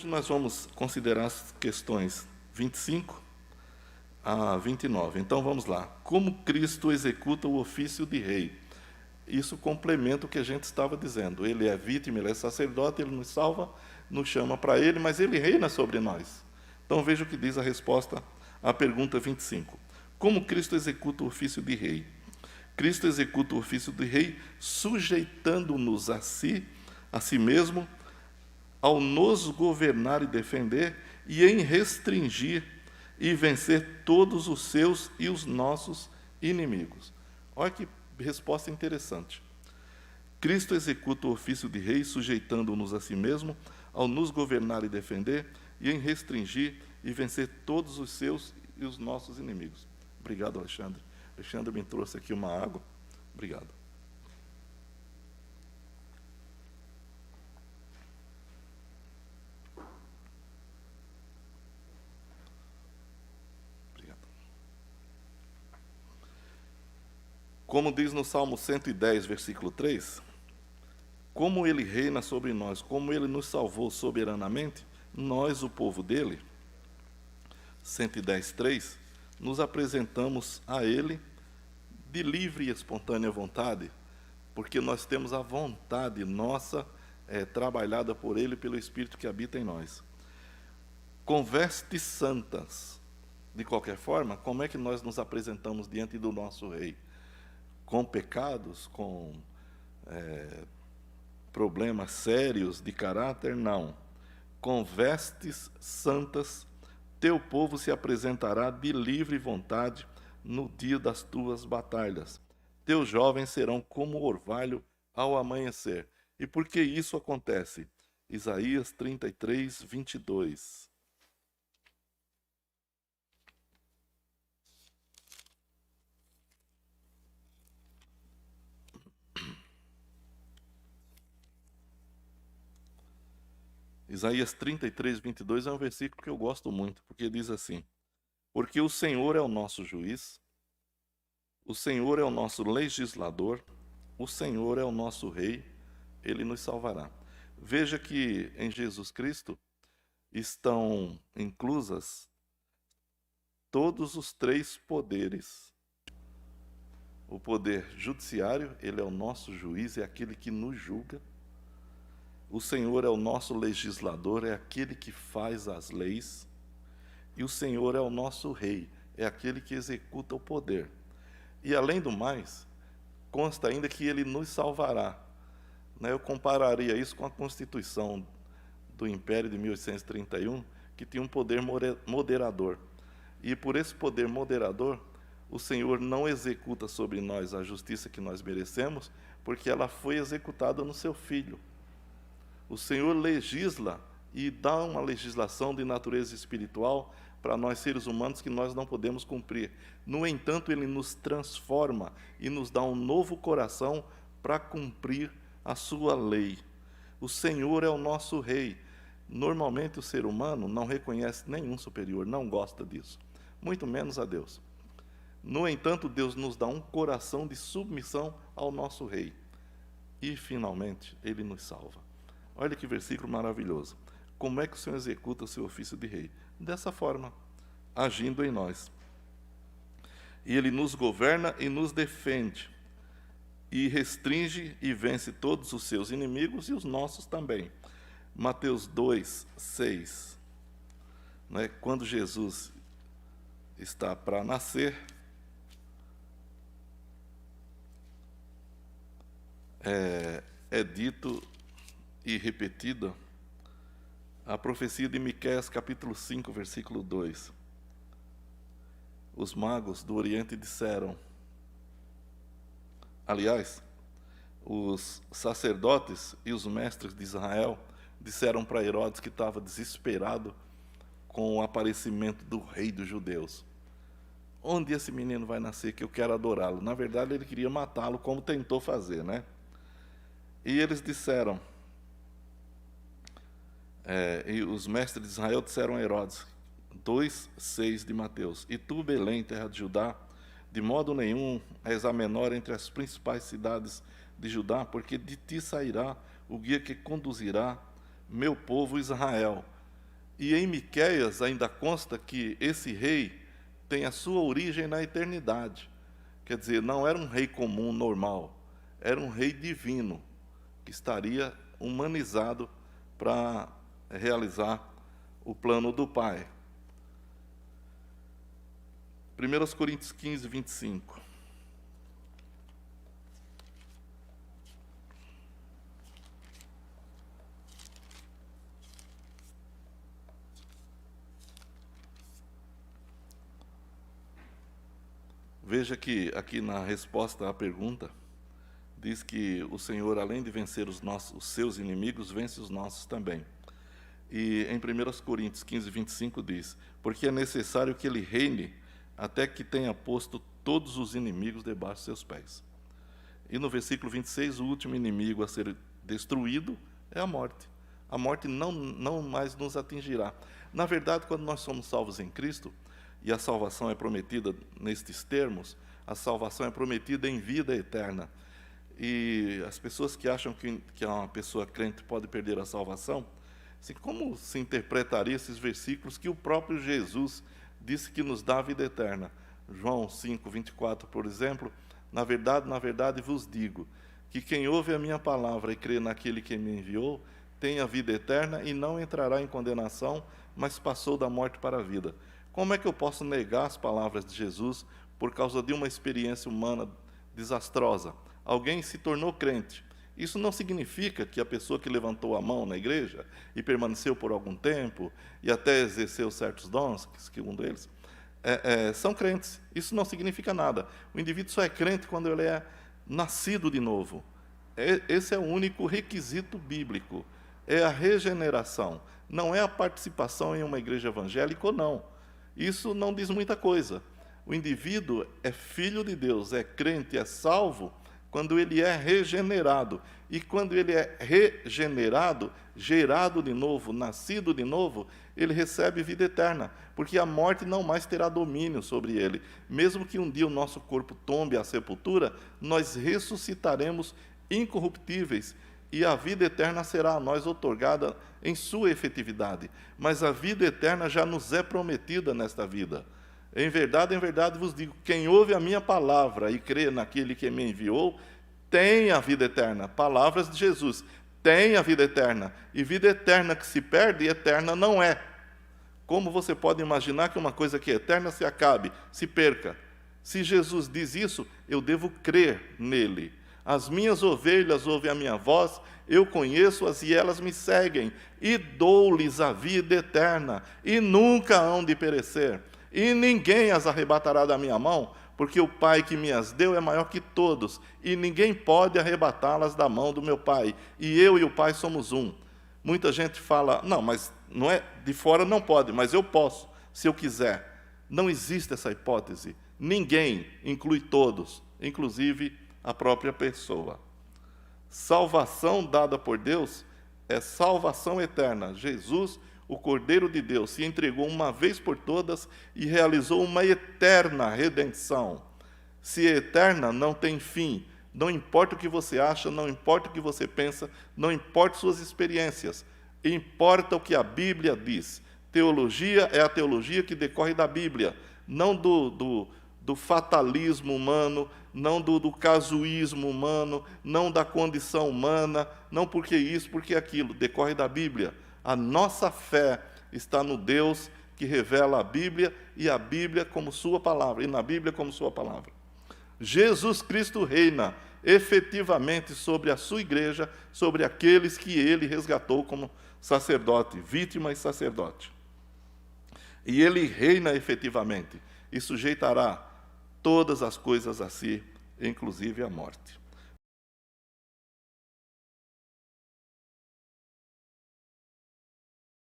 Hoje nós vamos considerar as questões 25 a 29. Então vamos lá. Como Cristo executa o ofício de rei? Isso complementa o que a gente estava dizendo. Ele é vítima, ele é sacerdote, ele nos salva, nos chama para ele, mas ele reina sobre nós. Então veja o que diz a resposta à pergunta 25. Como Cristo executa o ofício de rei? Cristo executa o ofício de rei sujeitando-nos a si mesmo, ao nos governar e defender, e em restringir e vencer todos os seus e os nossos inimigos. Olha que resposta interessante. Cristo executa o ofício de rei, sujeitando-nos a si mesmo, ao nos governar e defender, e em restringir e vencer todos os seus e os nossos inimigos. Obrigado, Alexandre. Alexandre me trouxe aqui uma água. Obrigado. Como diz no Salmo 110, versículo 3, como ele reina sobre nós, como ele nos salvou soberanamente, nós, o povo dele, 110, 3, nos apresentamos a ele de livre e espontânea vontade, porque nós temos a vontade nossa trabalhada por ele, pelo Espírito que habita em nós. Com vestes santas. De qualquer forma, como é que nós nos apresentamos diante do nosso rei? Com pecados, com problemas sérios de caráter? Não. Com vestes santas, teu povo se apresentará de livre vontade no dia das tuas batalhas. Teus jovens serão como orvalho ao amanhecer. E por que isso acontece? Isaías 33, 22. Isaías 33, 22 é um versículo que eu gosto muito, porque diz assim: porque o Senhor é o nosso juiz, o Senhor é o nosso legislador, o Senhor é o nosso rei, ele nos salvará. Veja que em Jesus Cristo estão inclusas todos os três poderes. O poder judiciário, ele é o nosso juiz, é aquele que nos julga. O Senhor é o nosso legislador, é aquele que faz as leis. E o Senhor é o nosso rei, é aquele que executa o poder. E além do mais, consta ainda que ele nos salvará. Eu compararia isso com a Constituição do Império de 1831, que tinha um poder moderador. E por esse poder moderador, o Senhor não executa sobre nós a justiça que nós merecemos, porque ela foi executada no seu Filho. O Senhor legisla e dá uma legislação de natureza espiritual para nós seres humanos que nós não podemos cumprir. No entanto, ele nos transforma e nos dá um novo coração para cumprir a sua lei. O Senhor é o nosso rei. Normalmente o ser humano não reconhece nenhum superior, não gosta disso, muito menos a Deus. No entanto, Deus nos dá um coração de submissão ao nosso rei. E, finalmente, ele nos salva. Olha que versículo maravilhoso. Como é que o Senhor executa o seu ofício de rei? Dessa forma, agindo em nós. E ele nos governa e nos defende, e restringe e vence todos os seus inimigos e os nossos também. Mateus 2, 6. Quando Jesus está para nascer, é dito e repetida a profecia de Miqueias, capítulo 5, versículo 2. Os magos do Oriente disseram, aliás, os sacerdotes e os mestres de Israel disseram para Herodes, que estava desesperado com o aparecimento do rei dos judeus: onde esse menino vai nascer que eu quero adorá-lo? Na verdade, ele queria matá-lo, como tentou fazer, E eles disseram, e os mestres de Israel disseram a Herodes, 2:6 de Mateus: e tu, Belém, terra de Judá, de modo nenhum és a menor entre as principais cidades de Judá, porque de ti sairá o guia que conduzirá meu povo Israel. E em Miqueias ainda consta que esse rei tem a sua origem na eternidade. Quer dizer, não era um rei comum, normal, era um rei divino, que estaria humanizado para realizar o plano do Pai. 1 Coríntios 15, 25. Veja que aqui na resposta à pergunta, diz que o Senhor, além de vencer os seus inimigos, vence os nossos também. E em 1 Coríntios 15, 25 diz, porque é necessário que ele reine até que tenha posto todos os inimigos debaixo de seus pés. E no versículo 26, o último inimigo a ser destruído é a morte. A morte não mais nos atingirá. Na verdade, quando nós somos salvos em Cristo, e a salvação é prometida nestes termos, a salvação é prometida em vida eterna. E as pessoas que acham que uma pessoa crente pode perder a salvação, assim, como se interpretaria esses versículos que o próprio Jesus disse que nos dá a vida eterna? João 5, 24, por exemplo, na verdade vos digo, que quem ouve a minha palavra e crê naquele que me enviou, tem a vida eterna e não entrará em condenação, mas passou da morte para a vida. Como é que eu posso negar as palavras de Jesus por causa de uma experiência humana desastrosa? Alguém se tornou crente. Isso não significa que a pessoa que levantou a mão na igreja e permaneceu por algum tempo e até exerceu certos dons, que um deles, são crentes. Isso não significa nada. O indivíduo só é crente quando ele é nascido de novo. Esse é o único requisito bíblico. É a regeneração. Não é a participação em uma igreja evangélica ou não. Isso não diz muita coisa. O indivíduo é filho de Deus, é crente, é salvo, quando ele é regenerado. E quando ele é regenerado, gerado de novo, nascido de novo, ele recebe vida eterna, porque a morte não mais terá domínio sobre ele. Mesmo que um dia o nosso corpo tombe à sepultura, nós ressuscitaremos incorruptíveis, e a vida eterna será a nós outorgada em sua efetividade. Mas a vida eterna já nos é prometida nesta vida. Em verdade vos digo, quem ouve a minha palavra e crê naquele que me enviou, tem a vida eterna. Palavras de Jesus, tem a vida eterna. E vida eterna que se perde, eterna não é. Como você pode imaginar que uma coisa que é eterna se acabe, se perca? Se Jesus diz isso, eu devo crer nele. As minhas ovelhas ouvem a minha voz, eu conheço-as e elas me seguem, e dou-lhes a vida eterna, e nunca hão de perecer. E ninguém as arrebatará da minha mão, porque o Pai que me as deu é maior que todos, e ninguém pode arrebatá-las da mão do meu Pai. E eu e o Pai somos um. Muita gente fala, não, mas não é, de fora não pode, mas eu posso, se eu quiser. Não existe essa hipótese. Ninguém, inclui todos, inclusive a própria pessoa. Salvação dada por Deus é salvação eterna. Jesus, o Cordeiro de Deus, se entregou uma vez por todas e realizou uma eterna redenção. Se é eterna, não tem fim. Não importa o que você acha, não importa o que você pensa, não importa suas experiências. Importa o que a Bíblia diz. Teologia é a teologia que decorre da Bíblia, não do fatalismo humano, não do casuísmo humano, não da condição humana, não porque isso, porque aquilo, decorre da Bíblia. A nossa fé está no Deus que revela a Bíblia e a Bíblia como sua palavra, e na Bíblia como sua palavra. Jesus Cristo reina efetivamente sobre a sua igreja, sobre aqueles que ele resgatou como sacerdote, vítima e sacerdote. E ele reina efetivamente e sujeitará todas as coisas a si, inclusive a morte.